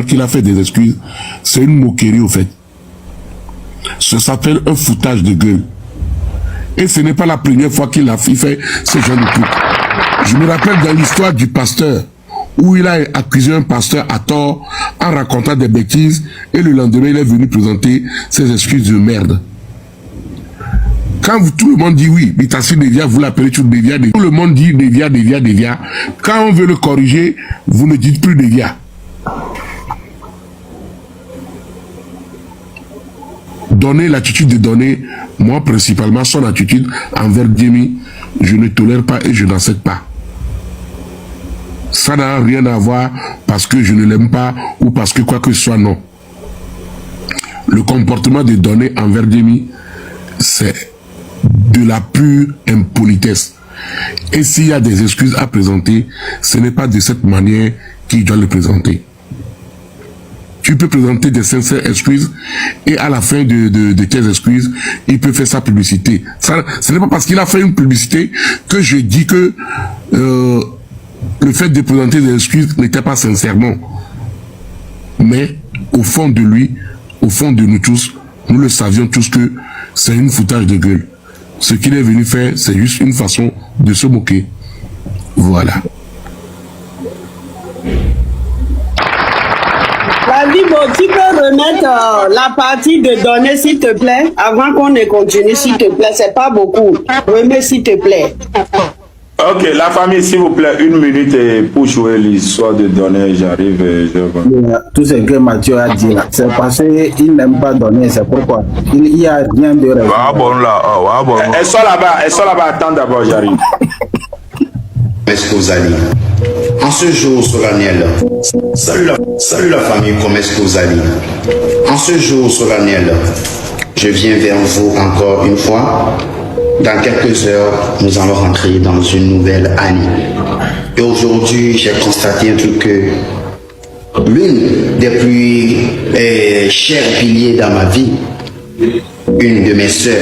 Qu'il a fait des excuses, c'est une moquerie au fait. Ça s'appelle un foutage de gueule. Et ce n'est pas la première fois qu'il a fait ce genre de truc. Je me rappelle dans l'histoire du pasteur, où il a accusé un pasteur à tort en racontant des bêtises, et le lendemain il est venu présenter ses excuses de merde. Quand tout le monde dit oui, Bitassi Devia, vous l'appelez tout Devia, Devia. Tout le monde dit Devia, Devia, Devia. Quand on veut le corriger, vous ne dites plus Devia. Donner l'attitude de donner, moi principalement son attitude envers Djemi, je ne tolère pas et je n'accepte pas. Ça n'a rien à voir parce que je ne l'aime pas ou parce que quoi que ce soit, non. Le comportement de donner envers Djemi, c'est de la pure impolitesse. Et s'il y a des excuses à présenter, ce n'est pas de cette manière qu'il doit le présenter. Tu peux présenter des sincères excuses et à la fin de tes excuses, il peut faire sa publicité. Ça, ce n'est pas parce qu'il a fait une publicité que je dis que le fait de présenter des excuses n'était pas sincèrement. Mais au fond de lui, au fond de nous tous, nous le savions tous que c'est une foutage de gueule. Ce qu'il est venu faire, c'est juste une façon de se moquer. Voilà. Ladibo, tu peux remettre la partie de donner, s'il te plaît, avant qu'on ne continue, s'il te plaît. C'est pas beaucoup. Remets, s'il te plaît. Ok, la famille, s'il vous plaît, 1 minute pour jouer l'histoire de donner. J'arrive. Tout ce que Mathieu a dit là, c'est parce qu'il n'aime pas donner, c'est pourquoi. Il n'y a rien de raison. Ah bon là, ah bon. Elles sont là-bas, attends d'abord, j'arrive. Est-ce que vous allez? En ce jour solennel, salut la famille, comment est-ce que vous allez? En ce jour solennel, je viens vers vous encore une fois. Dans quelques heures, nous allons rentrer dans une nouvelle année. Et aujourd'hui, j'ai constaté un truc que l'une des plus chers piliers dans ma vie, une de mes sœurs,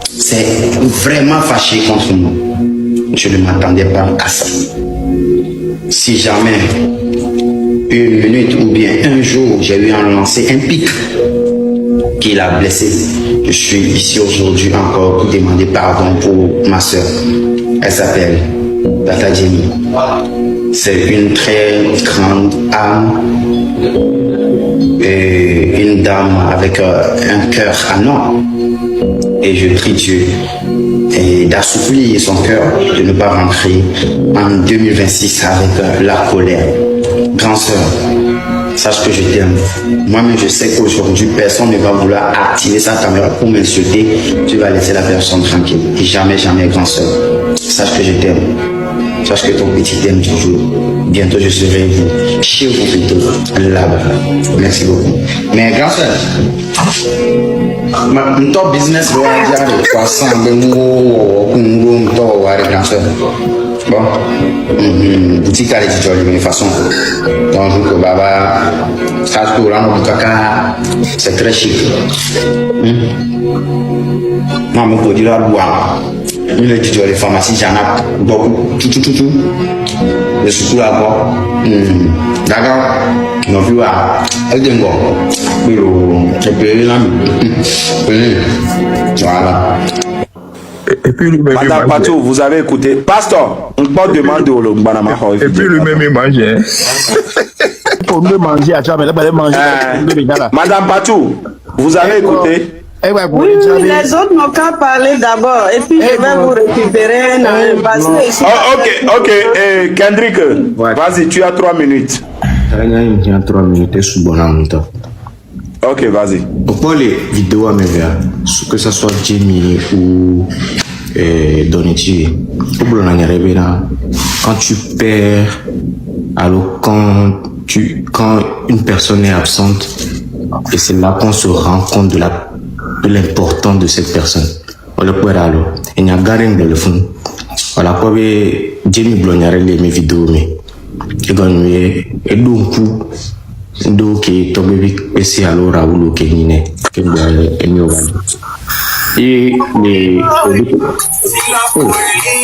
s'est vraiment fâchée contre moi. Je ne m'attendais pas à ça. Si jamais, une minute ou bien un jour, j'ai eu à lancer un pic qui l'a blessé, je suis ici aujourd'hui encore pour demander pardon pour ma soeur. Elle s'appelle Tata Djemi. C'est une très grande âme et une dame avec un cœur à non. Et je prie Dieu d'assouplir son cœur, de ne pas rentrer en 2026 avec la colère. Grand sœur, sache que je t'aime. Moi-même, je sais qu'aujourd'hui, personne ne va vouloir activer sa caméra pour m'insulter. Tu vas laisser la personne tranquille. Et jamais, jamais, grand sœur. Sache que je t'aime. Sache que ton petit t'aime toujours. Bientôt, je serai chez vous plutôt, là-bas. Merci beaucoup. Mais grand sœur, mon top business va dire de façon de mon grand sœur. Bon, boutique à l'éditeur de façon. Donc, Baba, c'est très chic. Moi, mon produit là, boire. Il est éditeur de pharmacie, j'en ai beaucoup. Tout. Le surtout là-bas. D'accord. Non plus, elle est bon. Oui, je peux là. Voilà. Et puis lui-même. Madame Patou, vous avez écouté. Pasteur, on peut demander au Lombanama. Et puis lui-même il mangeait. Pour me manger, à jamais, là, manger. Madame Patou, vous avez écouté. Oui, les autres n'ont qu'à parler d'abord. Et puis je vais vous récupérer. Ok. Kendrick, vas-y, tu as 3 minutes. Il y a 3 minutes, sous bon temps. Ok, vas-y. Pourquoi les vidéos à me voir, que ce soit Djemi ou Doniti, quand tu perds, alors quand une personne est absente, et c'est là qu'on se rend compte de l'importance de cette personne. On le peut alors. Il y a garé dans le fond. Voilà quoi, Djemi Blognare les mes vidéos, mais et donc donc tombé ici alors Raoul Kenine et les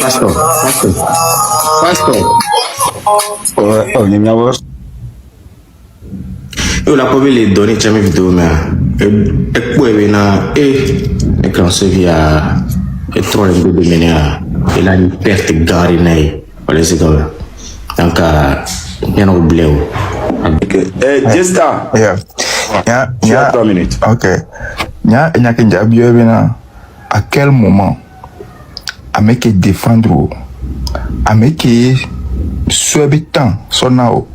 pasteur Ouais, oh, il y a Yo la pobe les données tu as mis vidéo mais et quoi na écran se via et trop le bébé mena et la perte gari nai voilà c'est comme donc il y a un oublié Jesta tu as 3 minutes. Ok. Il y a à quel moment à me défendre à me sauver temps sonao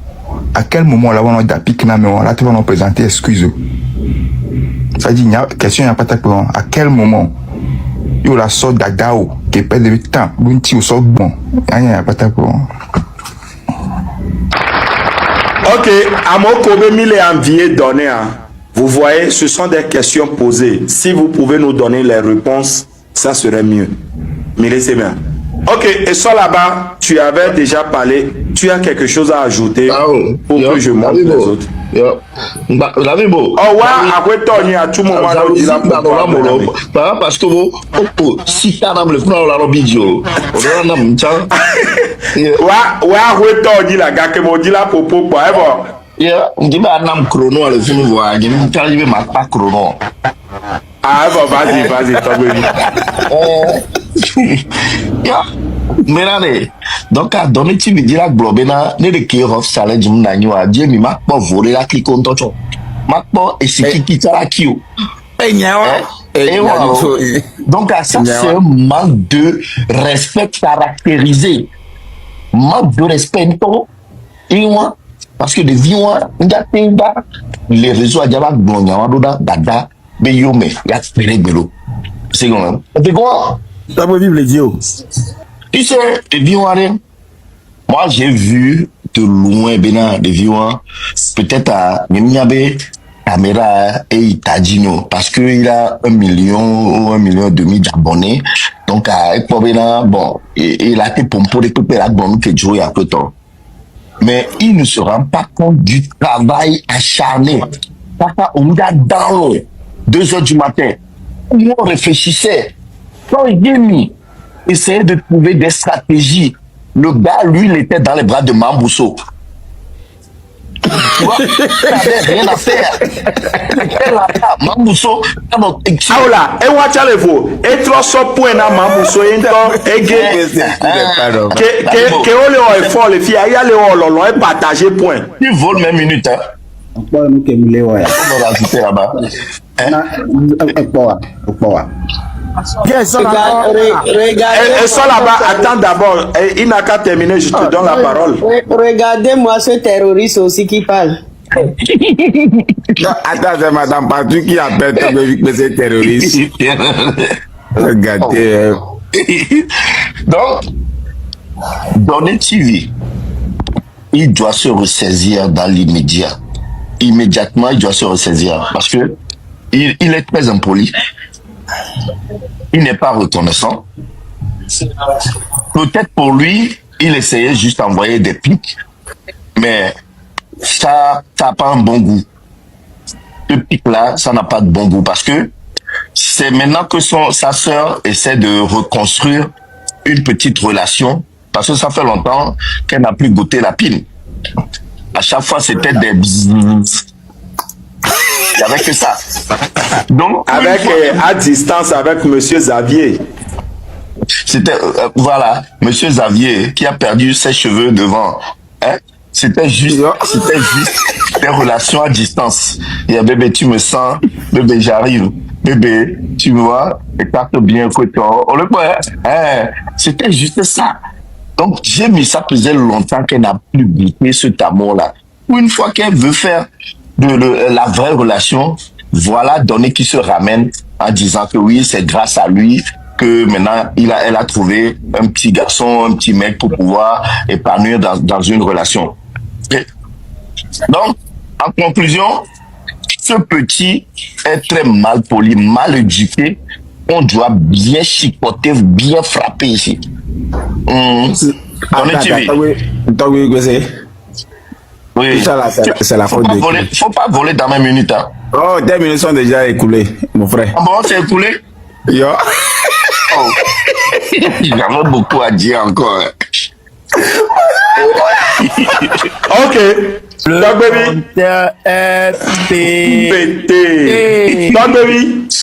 à quel moment là on a d'apic na mais on là tu vas nous présenter excuse ça dit il y a question il y a pas ta à quel moment il y a la sorte d'agao qui perd le temps l'unti au sort bon il y a pas ta Ok, Amokobe mille envié donné. Vous voyez, ce sont des questions posées. Si vous pouvez nous donner les réponses, ça serait mieux. Mille c'est bien. Ok, et ça là-bas, tu avais déjà parlé. Tu as quelque chose à ajouter pour que je montre les autres. Oh ouais, après Tony, à tout moment, parce que si tu as un vidéo, ouais, Tony, la gars, que mon dit la popo, quoi, on dit un nam chrono, le film, voit, il me t'arrive ma pas chrono. Ah, vas-y, Mais donc à donner tu me dis la globena ne de qui off challenge m'nanyo a Dieu mi ma pas voler la qui compte toi ma pas et c'est qui t'a la qui donc à ça c'est un manque de respect caractérisé manque de respect et moi parce que de vivre les réseaux à diaba glonya doda dada be yome ya pere belo c'est comment on quoi ça veut vivre les dieux. Tu sais, les viewers, moi j'ai vu de loin, des viewers, peut-être à Nyamiabe, caméra et Itadino, parce qu'il a 1 million ou 1,5 million d'abonnés. Donc, à Ekpobena, bon, il a été pompé de couper la bonne que Joe a peu de temps. Mais il ne se rend pas compte du travail acharné. Papa, on a dans 2h du matin, où on réfléchissait. Quand il est mis, essayait de trouver des stratégies. Le gars, lui, il était dans les bras de Mambousso. Tu vois, il n'avait rien à faire. Mambousso, ah là, et watch les vous, et trop so point na Mambousso, et que on le effort les filles, il y a le on et partager point. Tu voles même minute, hein. Pourquoi nous qui me ouais. On va rajouter là-bas. Et ça là-bas, attends d'abord, il n'a qu'à terminer, je te donne la parole. Regardez-moi ce terroriste aussi qui parle. Non, attends, c'est Madame Patou qui appelle que c'est terroriste. Regardez. Donc, Donné TV, il doit se ressaisir dans l'immédiat. Immédiatement, il doit se ressaisir parce que il est très impoli. Il n'est pas reconnaissant. Peut-être pour lui, il essayait juste d'envoyer des pics, mais ça n'a pas un bon goût. Ce pic-là, ça n'a pas de bon goût parce que c'est maintenant que sa sœur essaie de reconstruire une petite relation parce que ça fait longtemps qu'elle n'a plus goûté la pile. À chaque fois, c'était des bzzz. Il n'y avait que ça. Donc, avec à distance avec Monsieur Xavier. C'était voilà, Monsieur Xavier qui a perdu ses cheveux devant. Hein? C'était juste des relations à distance. Il y a bébé, tu me sens, bébé, j'arrive, bébé, tu me vois, écarte bien que toi. On le voit, hein? C'était juste ça. Donc j'ai mis ça faisait longtemps qu'elle n'a plus goûté cet amour-là. Une fois qu'elle veut faire la vraie relation, voilà Donné qui se ramène en disant que oui, c'est grâce à lui que maintenant elle a trouvé un petit garçon, un petit mec pour pouvoir épanouir dans une relation. Et donc, en conclusion, ce petit est très mal poli, mal éduqué. On doit bien chicoter, bien frapper ici. Donné TV. Oui. C'est la faute de qui? Faut pas voler dans mes minutes. Hein. Oh, 10 minutes sont déjà écoulées, mon frère. Ah bon, c'est écoulé? Yo. Oh. J'avais beaucoup à dire encore. Ok. Dog baby. Est Pété. Dog baby.